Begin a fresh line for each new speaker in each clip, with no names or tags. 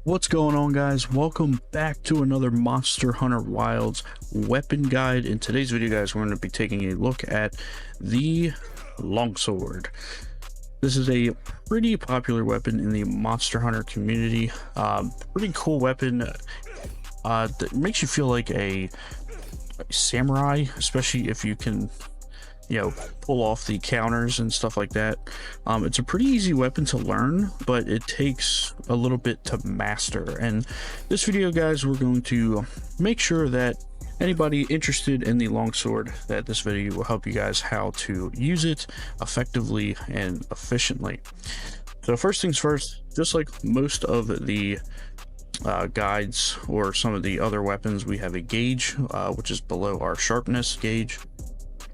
What's going on, guys? Welcome back to another Monster Hunter Wilds weapon guide. In today's video, guys, we're going to be taking a look at the Longsword. This is a pretty popular weapon in the Monster Hunter community. Pretty cool weapon that makes you feel like a samurai, especially if you can, pull off the counters and stuff like that. It's a pretty easy weapon to learn, but it takes a little bit to master. And this video, guys, we're going to make sure that anybody interested in the longsword, that this video will help you guys how to use it effectively and efficiently. So first things first, just like most of the guides or some of the other weapons, we have a gauge which is below our sharpness gauge.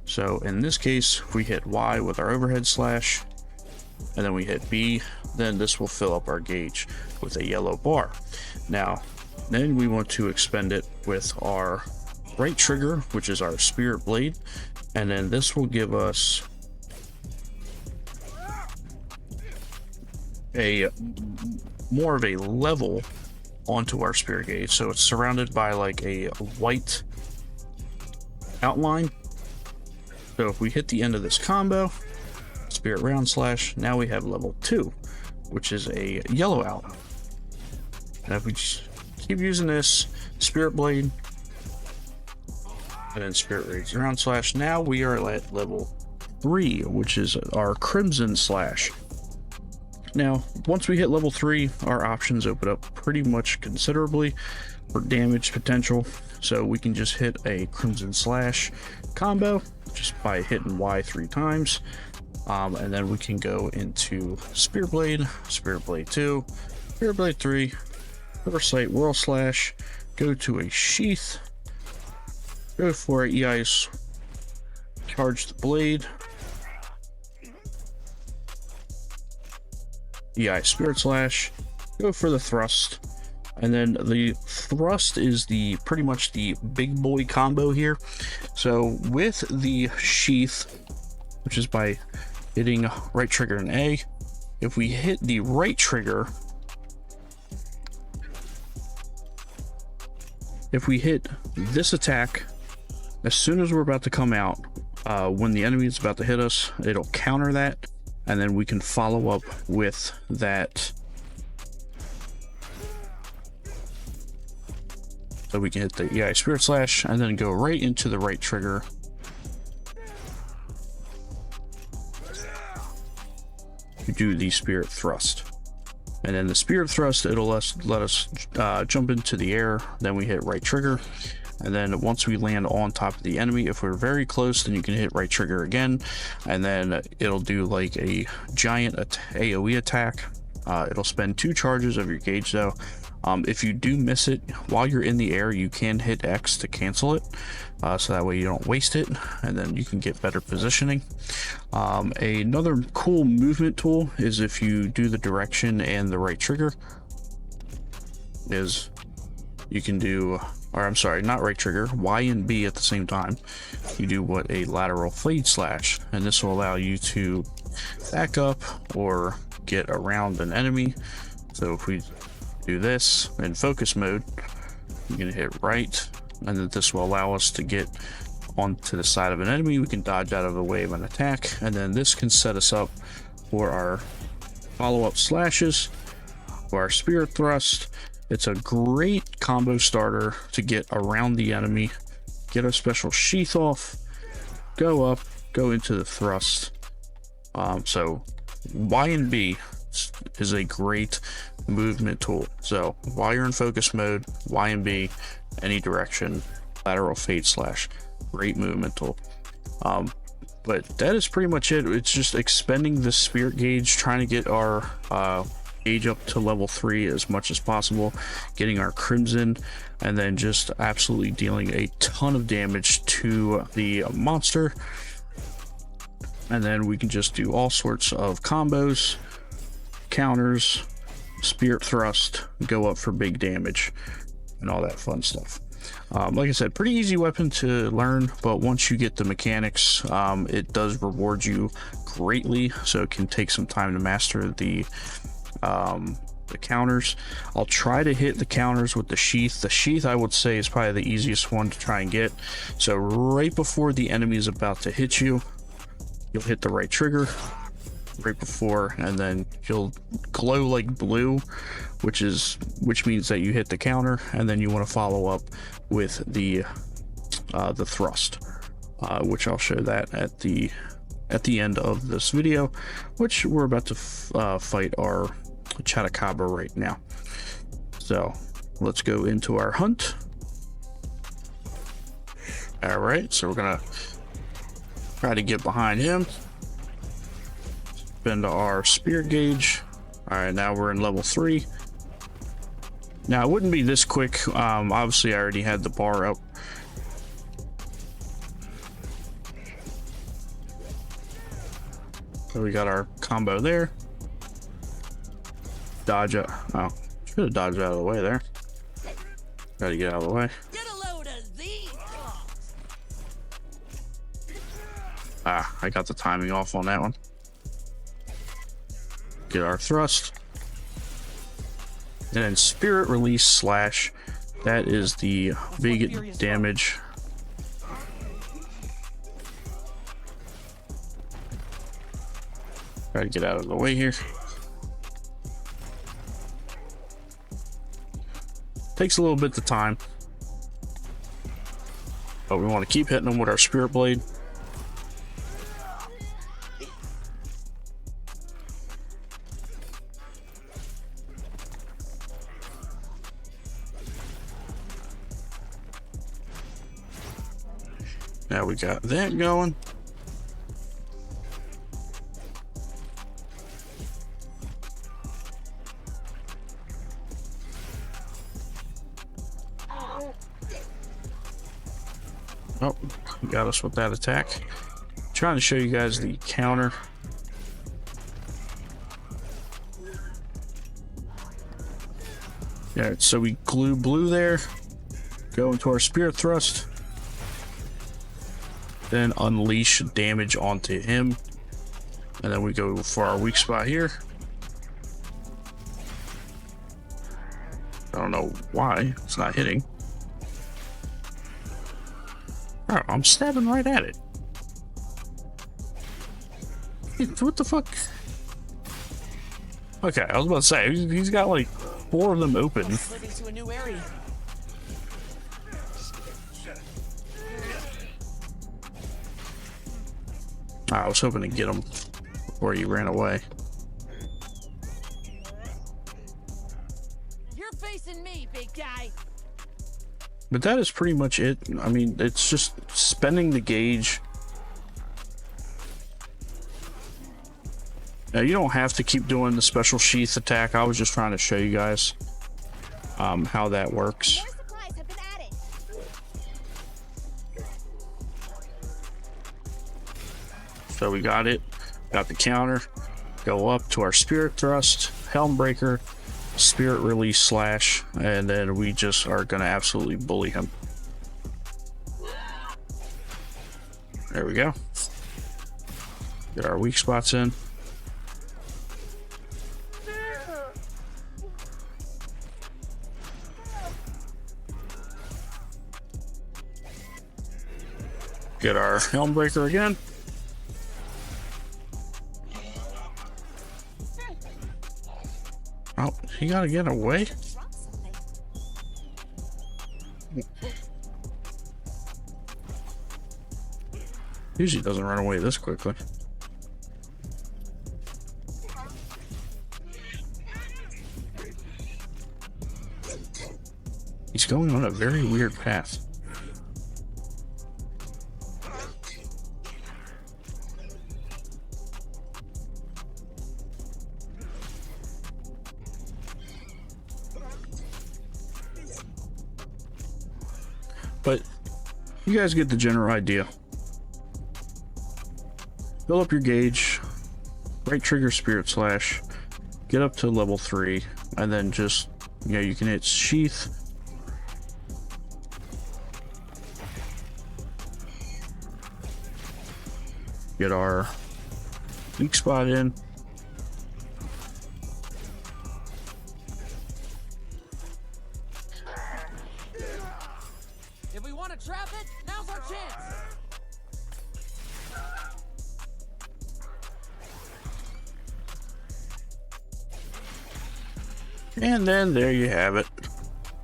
So in this case, we hit Y with our overhead slash, and then we hit B, then this will fill up our gauge with a yellow bar. Now, then we want to expend it with our right trigger, which is our spirit blade, and then this will give us a more of a level onto our spirit gauge. So it's surrounded by like a white outline. So if we hit the end of this combo, spirit round slash, now we have level 2, which is a yellow outline. And if we just keep using this spirit blade and then spirit rage round slash, now we are at level 3, which is our crimson slash. Now, once we hit level 3, our options open up pretty much considerably for damage potential. So we can just hit a crimson slash combo just by hitting Y 3 times. And then we can go into Spirit Blade 2, Spirit Blade 3, Oversight Whirl Slash, go to a Sheath, go for a EI, charge the blade, EI Spirit Slash, go for the thrust. And then the thrust is pretty much the big boy combo here. So with the sheath, which is by hitting right trigger and A, if we hit the right trigger, if we hit this attack, as soon as we're about to come out, when the enemy is about to hit us, it'll counter that, and then we can follow up with that. So we can hit the EI Spirit Slash and then go right into the right trigger. To do the Spirit Thrust. And then the Spirit Thrust, it'll let us jump into the air. Then we hit right trigger. And then once we land on top of the enemy, if we're very close, then you can hit right trigger again. And then it'll do like a giant AoE attack. It'll spend 2 charges of your gauge though. If you do miss it while you're in the air, you can hit X to cancel it, so that way you don't waste it, and then you can get better positioning. Another cool movement tool is if you do the direction and the right trigger, is you can do, or I'm sorry, not right trigger, Y and B at the same time. You do what a lateral fade slash, and this will allow you to back up or get around an enemy. So if we do this in focus mode, you can hit right, and then this will allow us to get onto the side of an enemy. We can dodge out of the way of an attack, and then this can set us up for our follow-up slashes or our spirit thrust. It's a great combo starter to get around the enemy, get a special sheath off, go up, go into the thrust. So Y and B is a great movement tool. So while you're in focus mode, Y and B, any direction, lateral fade slash, great movement tool. But that is pretty much it. It's just expending the spirit gauge, trying to get our gauge up to level 3 as much as possible, getting our crimson, and then just absolutely dealing a ton of damage to the monster. And then we can just do all sorts of combos, counters, spirit thrust, go up for big damage, and all that fun stuff. Like I said, pretty easy weapon to learn, but once you get the mechanics, it does reward you greatly. So it can take some time to master the the counters. I'll try to hit the counters with the sheath. The sheath, I would say, is probably the easiest one to try and get. So right before the enemy is about to hit you, you'll hit the right trigger right before, and then you'll glow like blue, which means that you hit the counter, and then you want to follow up with the thrust, which I'll show that at the end of this video, which we're about to fight our Chattacabra right now. So let's go into our hunt. All right, so we're gonna try to get behind him. Spend our spirit gauge. All right, now we're in level 3. Now it wouldn't be this quick. Obviously I already had the bar up. So we got our combo there. Dodge it. Oh, should have dodged out of the way there. Gotta get out of the way.
Get a load of these.
Ah, I got the timing off on that one. Get our thrust. And then spirit release slash. That is the big damage. Try to get out of the way here. Takes a little bit of time, but we want to keep hitting them with our spirit blade. Now we got that going. Oh, got us with that attack. Trying to show you guys the counter. Yeah, so we glue blue there, go into our spirit thrust, then unleash damage onto him, and then we go for our weak spot here. I don't know why it's not hitting. Oh, I'm stabbing right at it. What the fuck? Okay, I was about to say, he's got like 4 of them open.
Moving to a new area.
I was hoping to get him before he ran away.
You're facing me, big guy.
But that is pretty much it. I mean, it's just spending the gauge. Now, you don't have to keep doing the special sheath attack. I was just trying to show you guys how that works.
More supplies have been added.
So we got it. Got the counter. Go up to our spirit thrust, helm breaker, spirit release slash, and then we just are gonna absolutely bully him. There we go. Get our weak spots in. Get our helm breaker again. Oh, he gotta get away. Usually doesn't run away this quickly. He's going on a very weird path. But you guys get the general idea. Fill up your gauge, right trigger spirit slash, get up to level 3, and then just, you know, you can hit sheath. Get our weak spot in. And then there you have it.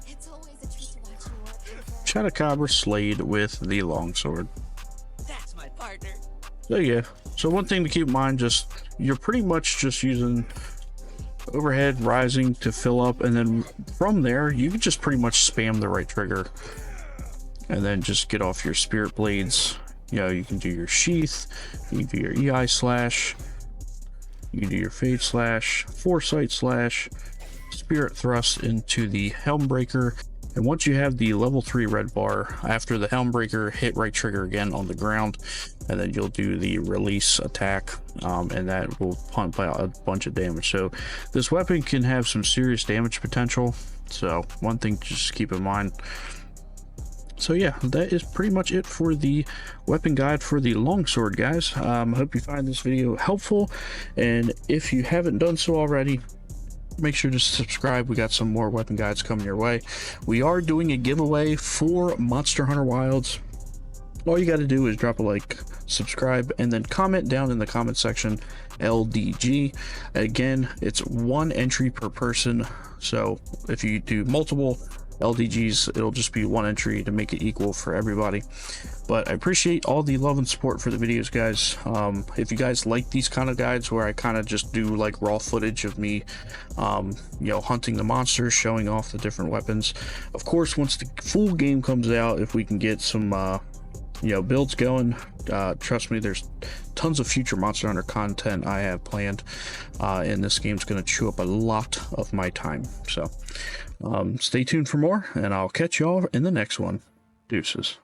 It's always a treat to watch you work.
Chupacabra slayed with the longsword.
That's my partner.
So yeah, so one thing to keep in mind, just you're pretty much just using overhead rising to fill up, and then from there you can just pretty much spam the right trigger and then just get off your spirit blades. You know, you can do your sheath, you can do your EI slash, you can do your fade slash, foresight slash, spirit thrust into the helm breaker. And once you have the level 3 red bar, after the helm breaker, hit right trigger again on the ground, and then you'll do the release attack, and that will pump out a bunch of damage. So this weapon can have some serious damage potential, so one thing to just keep in mind. So yeah, that is pretty much it for the weapon guide for the longsword, guys. I hope you find this video helpful, and if you haven't done so already, make sure to subscribe. We got some more weapon guides coming your way. We are doing a giveaway for Monster Hunter Wilds. All you got to do is drop a like, subscribe, and then comment down in the comment section LDG. Again, it's 1 entry per person, so if you do multiple LDGs, it'll just be 1 entry to make it equal for everybody. But I appreciate all the love and support for the videos, guys. If you guys like these kind of guides where I kind of just do like raw footage of me you know, hunting the monsters, showing off the different weapons, of course once the full game comes out, if we can get some you know, builds going, trust me, there's tons of future Monster Hunter content I have planned, and this game's going to chew up a lot of my time. So stay tuned for more, and I'll catch y'all in the next one. Deuces.